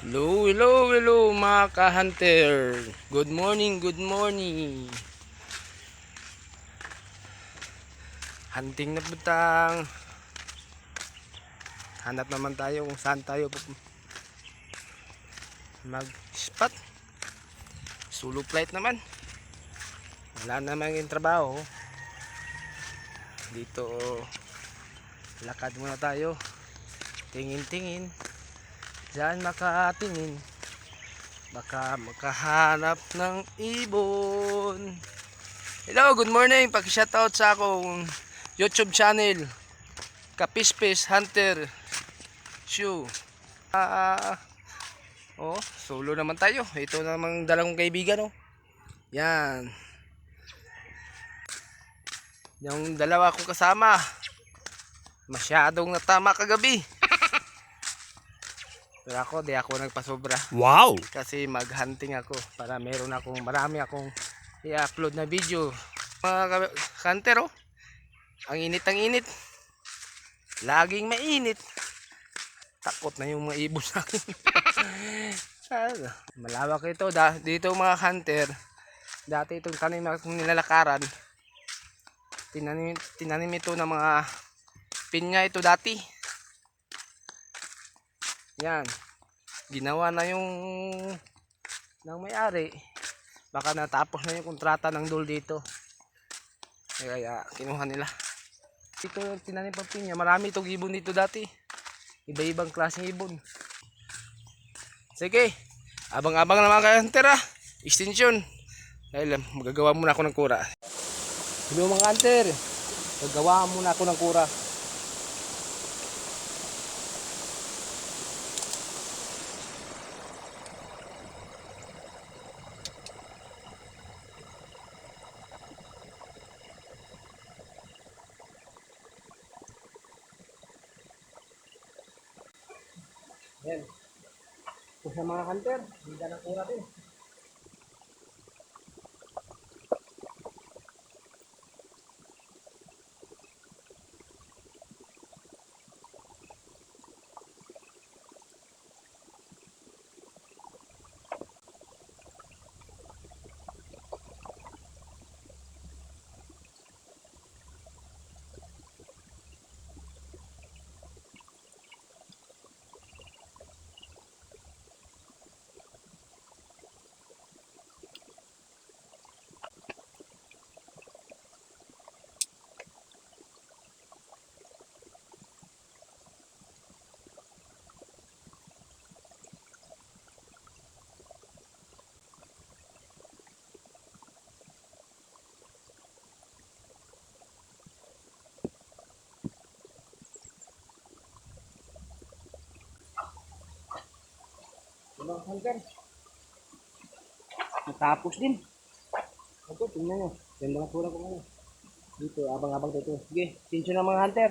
Hello, hello, hello mga ka-hunter. Good morning, good morning. Hunting na butang. Hanap naman tayo kung saan tayo mag-spot. Solo flight naman. Wala naman yung trabaho. Dito, lakad muna tayo. Tingin-tingin. Diyan makatingin. Baka makahanap ng ibon. Hello, good morning. Paki-shoutout sa akong YouTube channel, Kapispis Hunter Show. Solo naman tayo. Ito namang dalawang kaibigan, oh. Yan. Yung dalawa kong kasama, masyadong natama kagabi. Pero di ako nagpasobra. Wow! Kasi mag-hunting ako para marami akong i-upload na video. Mga hunter, oh. Ang init. Laging mainit. Takot na yung mga ibon sa akin. Malawak ito. Dito mga hunter, dati itong tanim na nilalakaran. Tinanim ito ng mga pinya ito dati. Yan. Ginawa na yung ng may-ari. Baka natapos na yung kontrata ng dol dito. Kaya kinuha nila. Dito tinanim pang pinya. Marami itong ibon dito dati. Iba-ibang klaseng ibon. Sige. Abang-abang naman kayo hunter, ah. Extension. Dahil magagawa muna ako ng kura. Hello mga hunter. Gagawa muna ako ng kura. Yan. Kung sa mga hunter, hindi na kura din. Mga hunter, natapos din. Ito, tingnan nyo. Yan mga kura ko ngayon. Dito, abang-abang dito. Sige, sinsyo na mga hunter.